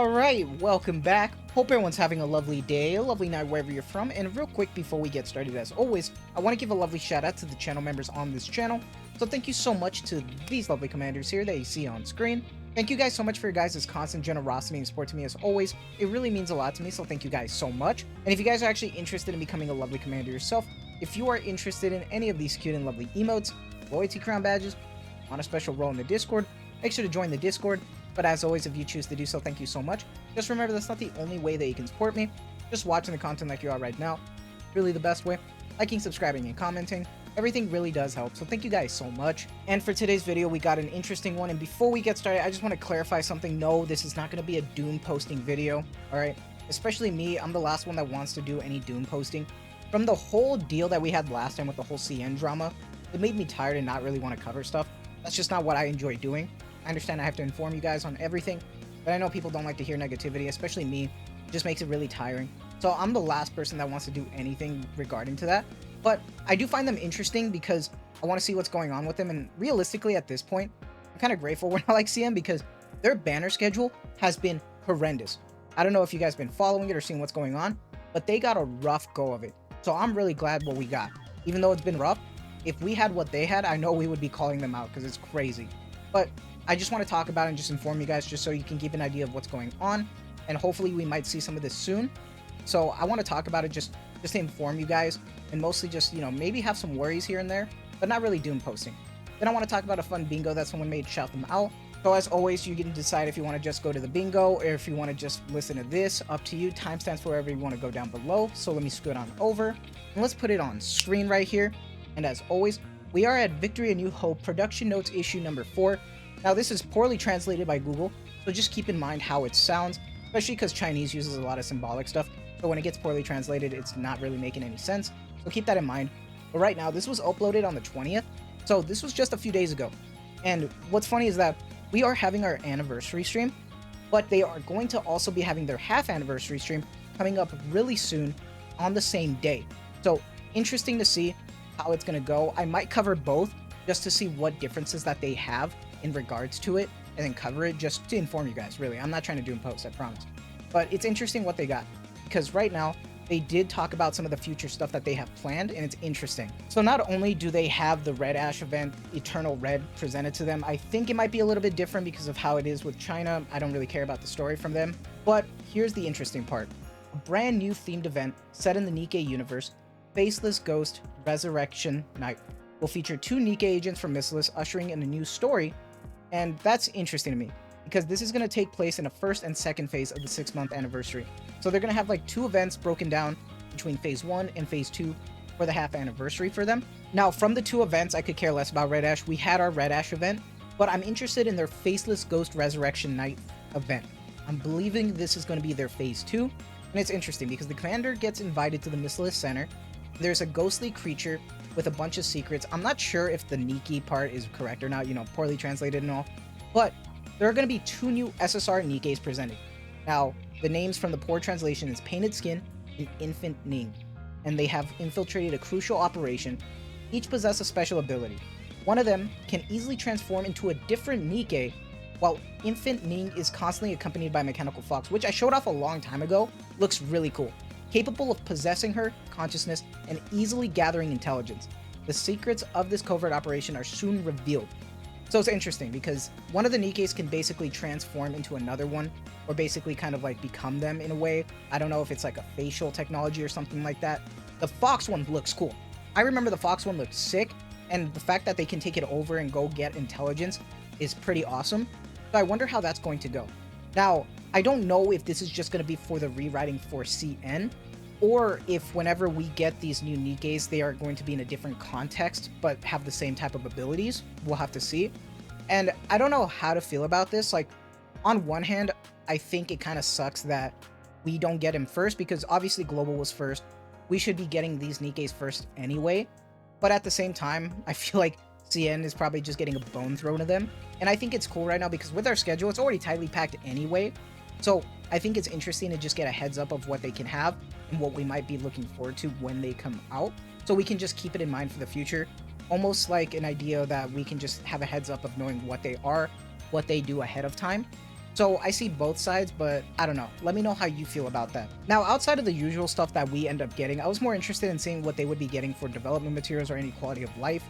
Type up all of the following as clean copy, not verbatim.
Alright, welcome back. Hope everyone's having a lovely day, a lovely night wherever you're from. And real quick before we get started, as always, I want to give a lovely shout out to the channel members on this channel. So thank you so much to these lovely commanders here that you see on screen. Thank you guys so much for your guys' constant generosity and support to me as always. It really means a lot to me, so thank you guys so much. And if you guys are actually interested in becoming a lovely commander yourself, if you are interested in any of these cute and lovely emotes, loyalty crown badges, on a special role in the Discord, make sure to join the Discord. But as always, if you choose to do so, thank you so much. Just remember, that's not the only way that you can support me. Just watching the content like you are right now, really the best way. Liking, subscribing, and commenting, everything really does help, so thank you guys so much. And for today's video, we got an interesting one, and before we get started, I just want to clarify something. No, this is not going to be a Doom posting video, alright? Especially me, I'm the last one that wants to do any Doom posting. From the whole deal that we had last time with the whole CN drama, it made me tired and not really want to cover stuff. That's just not what I enjoy doing. I understand I have to inform you guys on everything, but I know people don't like to hear negativity, especially me. It just makes it really tiring. So I'm the last person that wants to do anything regarding to that. But I do find them interesting because I want to see what's going on with them. And realistically, at this point, I'm kind of grateful we're not like CM because their banner schedule has been horrendous. I don't know if you guys have been following it or seeing what's going on, but they got a rough go of it. So I'm really glad what we got. Even though it's been rough, if we had what they had, I know we would be calling them out because it's crazy. But I just want to talk about it and just inform you guys just so you can give an idea of what's going on. And hopefully we might see some of this soon. So I want to talk about it just to inform you guys and mostly just, you know, maybe have some worries here and there, but not really Doom posting. Then I want to talk about a fun bingo that someone made, shout them out. So as always, you can decide if you want to just go to the bingo or if you want to just listen to this, up to you. Timestamps wherever you want to go down below. So let me scoot on over and let's put it on screen right here. And as always, we are at Victory A New Hope Production Notes issue number 4. Now this is poorly translated by Google, so just keep in mind how it sounds, especially because Chinese uses a lot of symbolic stuff, so when it gets poorly translated, it's not really making any sense, so keep that in mind. But right now, this was uploaded on the 20th, so this was just a few days ago. And what's funny is that we are having our anniversary stream, but they are going to also be having their half anniversary stream coming up really soon on the same day. So interesting to see how it's going to go. I might cover both just to see what differences that they have in regards to it, and then cover it just to inform you guys, really. I'm not trying to do a post, I promise. But it's interesting what they got, because right now, they did talk about some of the future stuff that they have planned, and it's interesting. So not only do they have the Red Ash event, Eternal Red, presented to them, I think it might be a little bit different because of how it is with China. I don't really care about the story from them. But here's the interesting part. A brand new themed event set in the Nikke universe, Faceless Ghost Resurrection Night, will feature 2 Nikke agents from Missless ushering in a new story. And that's interesting to me because this is going to take place in the first and second phase of the 6-month anniversary. So they're going to have like 2 events broken down between phase 1 and phase 2 for the half anniversary for them. Now, from the 2 events, I could care less about Red Ash. We had our Red Ash event, but I'm interested in their Faceless Ghost Resurrection Night event. I'm believing this is going to be their phase 2. And it's interesting because the commander gets invited to the Missless Center. There's a ghostly creature with a bunch of secrets. I'm not sure if the Nikke part is correct or not, you know, poorly translated and all, but there are going to be 2 new SSR Nikkes presented. Now, the names from the poor translation is Painted Skin and Infant Ning, and they have infiltrated a crucial operation. Each possess a special ability. One of them can easily transform into a different Nikke, while Infant Ning is constantly accompanied by Mechanical Fox, which I showed off a long time ago. Looks really cool. Capable of possessing her consciousness and easily gathering intelligence. The secrets of this covert operation are soon revealed. So it's interesting because one of the Nikkes can basically transform into another one, or basically kind of like become them in a way. I don't know if it's like a facial technology or something like that. The Fox one looks cool. I remember the Fox one looked sick, and the fact that they can take it over and go get intelligence is pretty awesome. So I wonder how that's going to go. Now, I don't know if this is just going to be for the rewriting for CN, or if whenever we get these new Nikkes, they are going to be in a different context, but have the same type of abilities. We'll have to see. And I don't know how to feel about this. Like, on one hand, I think it kind of sucks that we don't get him first, because obviously Global was first. We should be getting these Nikkes first anyway. But at the same time, I feel like CN is probably just getting a bone thrown to them. And I think it's cool right now because with our schedule, it's already tightly packed anyway. So I think it's interesting to just get a heads up of what they can have and what we might be looking forward to when they come out. So we can just keep it in mind for the future. Almost like an idea that we can just have a heads up of knowing what they are, what they do ahead of time. So I see both sides, but I don't know. Let me know how you feel about that. Now, outside of the usual stuff that we end up getting, I was more interested in seeing what they would be getting for development materials or any quality of life.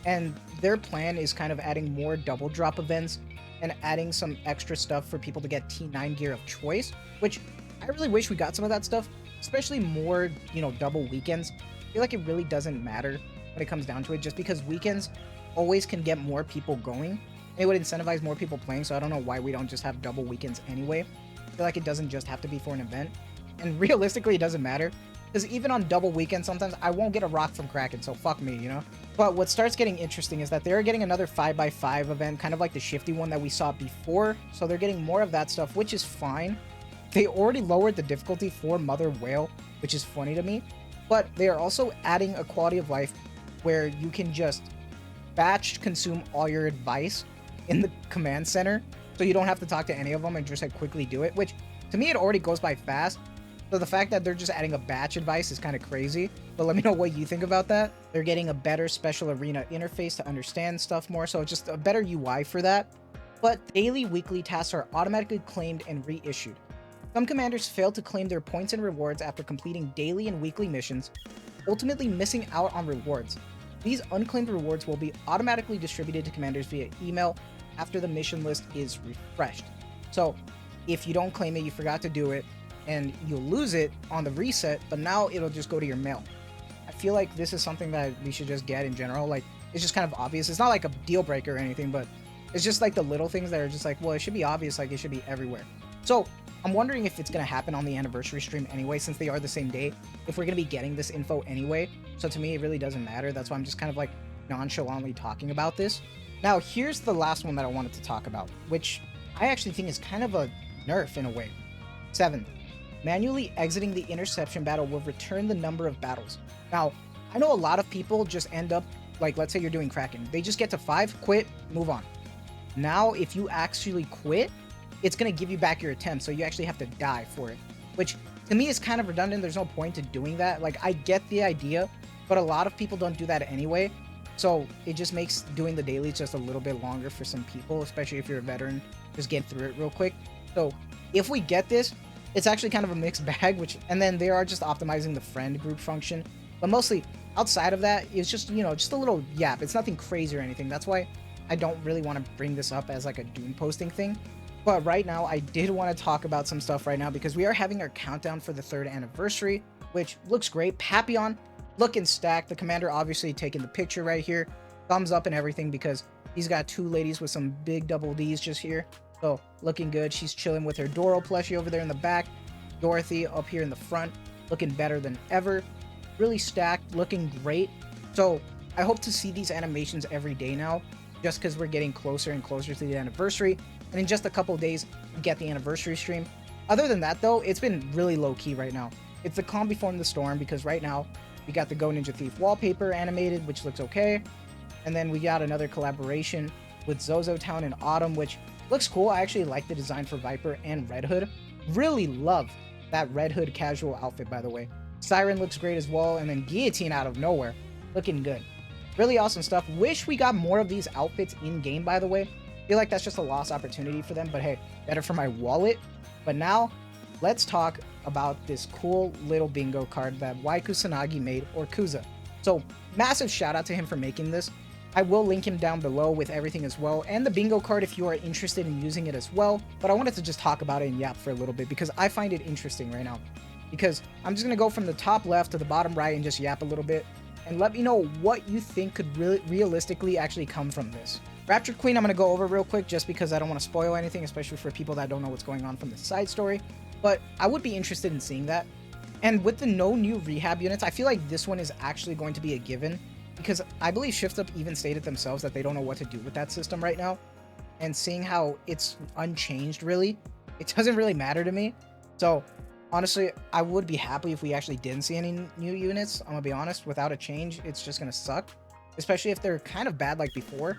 And their plan is kind of adding more double drop events and adding some extra stuff for people to get T9 gear of choice, which I really wish we got some of that stuff, especially more, you know, double weekends. I feel like it really doesn't matter when it comes down to it, just because weekends always can get more people going. It would incentivize more people playing, so I don't know why we don't just have double weekends anyway. I feel like it doesn't just have to be for an event. And realistically, it doesn't matter, because even on double weekends, sometimes I won't get a rock from Kraken, so fuck me, you know? But what starts getting interesting is that they're getting another 5x5 event, kind of like the shifty one that we saw before, so they're getting more of that stuff, which is fine. They already lowered the difficulty for Mother Whale, which is funny to me, but they are also adding a quality of life where you can just batch consume all your advice in the command center, so you don't have to talk to any of them and just like quickly do it, which to me it already goes by fast. So the fact that they're just adding a batch advice is kind of crazy, but let me know what you think about that. They're getting a better special arena interface to understand stuff more, so just a better UI for that. But daily weekly tasks are automatically claimed and reissued. Some commanders fail to claim their points and rewards after completing daily and weekly missions, ultimately missing out on rewards. These unclaimed rewards will be automatically distributed to commanders via email after the mission list is refreshed. So if you don't claim it, you forgot to do it, and you'll lose it on the reset, but now it'll just go to your mail. I feel like this is something that we should just get in general. Like, it's just kind of obvious. It's not like a deal breaker or anything, but it's just like the little things that are just like, well, it should be obvious, like it should be everywhere. So I'm wondering if it's going to happen on the anniversary stream anyway, since they are the same day, if we're going to be getting this info anyway. So to me, it really doesn't matter. That's why I'm just kind of like nonchalantly talking about this. Now, here's the last one that I wanted to talk about, which I actually think is kind of a nerf in a way. 7. Manually exiting the interception battle will return the number of battles. Now, I know a lot of people just end up, like, let's say you're doing Kraken. They just get to 5, quit, move on. Now, if you actually quit, it's going to give you back your attempt, so you actually have to die for it. Which, to me, is kind of redundant. There's no point to doing that. Like, I get the idea, but a lot of people don't do that anyway. So it just makes doing the dailies just a little bit longer for some people, especially if you're a veteran, just get through it real quick. So if we get this, it's actually kind of a mixed bag, and then they are just optimizing the friend group function. But mostly outside of that, it's just, you know, just a little yap. It's nothing crazy or anything. That's why I don't really want to bring this up as like a doom posting thing. But right now, I did want to talk about some stuff right now because we are having our countdown for the 3rd anniversary, which looks great. Papillon looking stacked. The commander obviously taking the picture right here. Thumbs up and everything because he's got 2 ladies with some big double Ds just here. So looking good. She's chilling with her Doro plushie over there in the back. Dorothy up here in the front, looking better than ever. Really stacked, looking great. So I hope to see these animations every day now, just because we're getting closer and closer to the anniversary. And in just a couple days, we get the anniversary stream. Other than that, though, it's been really low-key right now. It's the calm before the storm, because right now, we got the Go Ninja Thief wallpaper animated, which looks okay. And then we got another collaboration with Zozo Town in Autumn, which looks cool. I actually like the design for Viper and Red Hood. Really love that Red Hood casual outfit, by the way. Siren looks great as well, and then Guillotine out of nowhere. Looking good. Really awesome stuff. Wish we got more of these outfits in-game, by the way. Feel like that's just a lost opportunity for them, but hey, better for my wallet. But now, let's talk about this cool little bingo card that Y Kusanagi made, or Kusa. So, massive shout out to him for making this. I will link him down below with everything as well, and the bingo card if you are interested in using it as well. But I wanted to just talk about it and yap for a little bit because I find it interesting right now. Because I'm just going to go from the top left to the bottom right and just yap a little bit. And let me know what you think could realistically actually come from this. Raptured Queen I'm going to go over real quick just because I don't want to spoil anything, especially for people that don't know what's going on from the side story. But I would be interested in seeing that. And with the no new rehab units, I feel like this one is actually going to be a given. Because I believe Shift Up even stated themselves that they don't know what to do with that system right now. And seeing how it's unchanged, really, it doesn't really matter to me. So, honestly, I would be happy if we actually didn't see any new units. I'm going to be honest, without a change, it's just going to suck. Especially if they're kind of bad like before.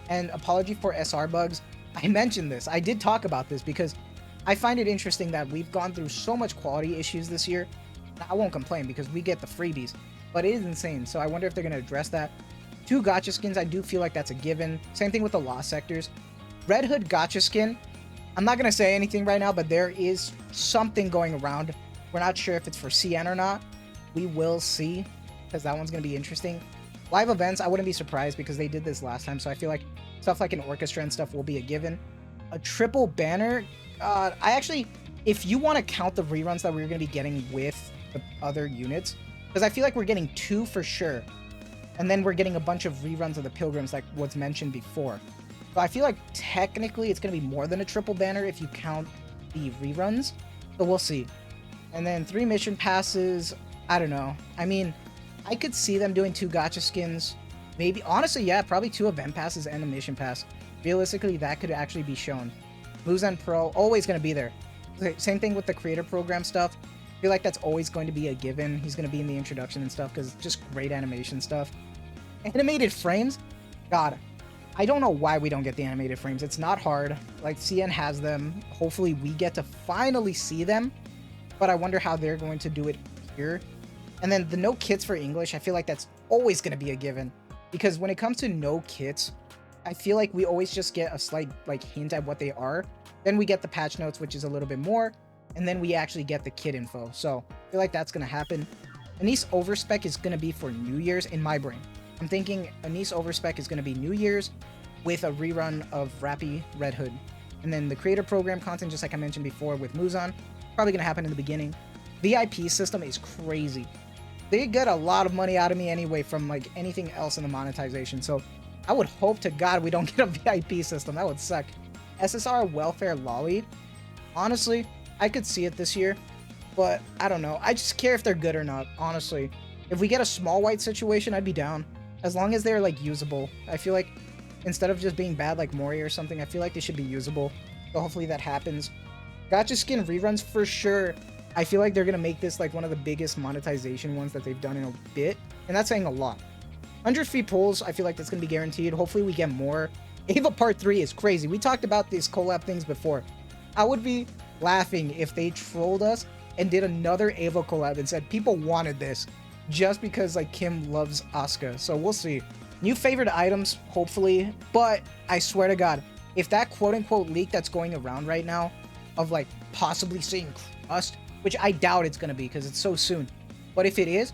And apology for SR bugs. I mentioned this. I did talk about this because I find it interesting that we've gone through so much quality issues this year. I won't complain because we get the freebies. But it is insane, so I wonder if they're going to address that. 2 gacha skins, I do feel like that's a given. Same thing with the Lost Sectors. Red Hood gacha skin, I'm not gonna say anything right now, but there is something going around. We're not sure if it's for CN or not. We will see, because that one's gonna be interesting. Live events, I wouldn't be surprised because they did this last time, so I feel like stuff like an orchestra and stuff will be a given. A triple banner, I actually, if you want to count the reruns that we're going to be getting with the other units, because I feel like we're getting 2 for sure, and then we're getting a bunch of reruns of the Pilgrims like was mentioned before. So I feel like technically it's going to be more than a triple banner if you count the reruns, so we'll see. And then 3 mission passes, I don't know. I mean, I could see them doing 2 gacha skins. Maybe, honestly, yeah, probably 2 event passes and a mission pass. Realistically, that could actually be shown. Muzan Pro, always going to be there. Same thing with the creator program stuff. I feel like that's always going to be a given. He's going to be in the introduction and stuff because just great animation stuff. Animated frames? God, I don't know why we don't get the animated frames. It's not hard. Like, CN has them. Hopefully, we get to finally see them. But I wonder how they're going to do it here. And then the no kits for English, I feel like that's always going to be a given. Because when it comes to no kits, I feel like we always just get a slight like hint at what they are. Then we get the patch notes, which is a little bit more. And then we actually get the kit info. So I feel like that's going to happen. Anise overspec is going to be for New Year's in my brain. I'm thinking Anise overspec is going to be New Year's with a rerun of Rappy Red Hood. And then the creator program content, just like I mentioned before with Muzan, probably going to happen in the beginning. VIP system is crazy. They get a lot of money out of me anyway from like anything else in the monetization. So I would hope to God we don't get a VIP system. That would suck. SSR welfare lolly. Honestly, I could see it this year, but I don't know. I just care if they're good or not, honestly. If we get a small white situation, I'd be down. As long as they're like usable. I feel like instead of just being bad like Mori or something, I feel like they should be usable. So hopefully that happens. Gacha skin reruns for sure. I feel like they're going to make this like one of the biggest monetization ones that they've done in a bit. And that's saying a lot. 100 free pulls, I feel like that's going to be guaranteed. Hopefully we get more. Ava Part 3 is crazy. We talked about these collab things before. I would be laughing if they trolled us and did another Ava collab and said people wanted this just because like Kim loves Asuka. So we'll see. New favorite items, hopefully. But I swear to God, if that quote-unquote leak that's going around right now of like possibly seeing Crust, which I doubt it's going to be because it's so soon. But if it is,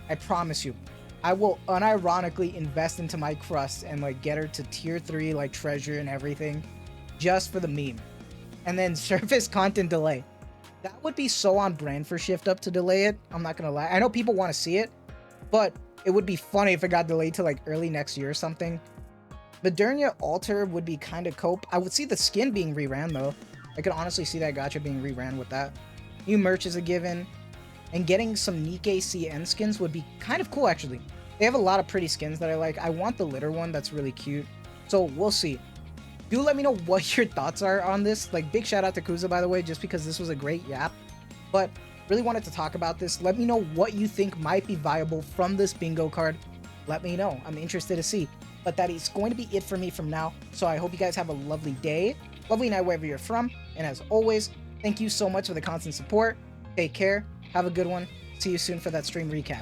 I promise you, I will unironically invest into my Crust and like get her to tier 3 like treasure and everything just for the meme. And then surface content delay. That would be so on brand for Shift Up to delay it. I'm not going to lie. I know people want to see it, but it would be funny if it got delayed to like early next year or something. Modernia Altar would be kind of cope. I would see the skin being reran though. I could honestly see that gacha being reran with that. New merch is a given. And getting some Nikke CN skins would be kind of cool, actually. They have a lot of pretty skins that I like. I want the litter one. That's really cute. So we'll see. Do let me know what your thoughts are on this. Like, big shout out to Kusa, by the way, just because this was a great yap. But really wanted to talk about this. Let me know what you think might be viable from this bingo card. Let me know. I'm interested to see. But that is going to be it for me from now. So I hope you guys have a lovely day. Lovely night wherever you're from. And as always, thank you so much for the constant support. Take care. Have a good one. See you soon for that stream recap.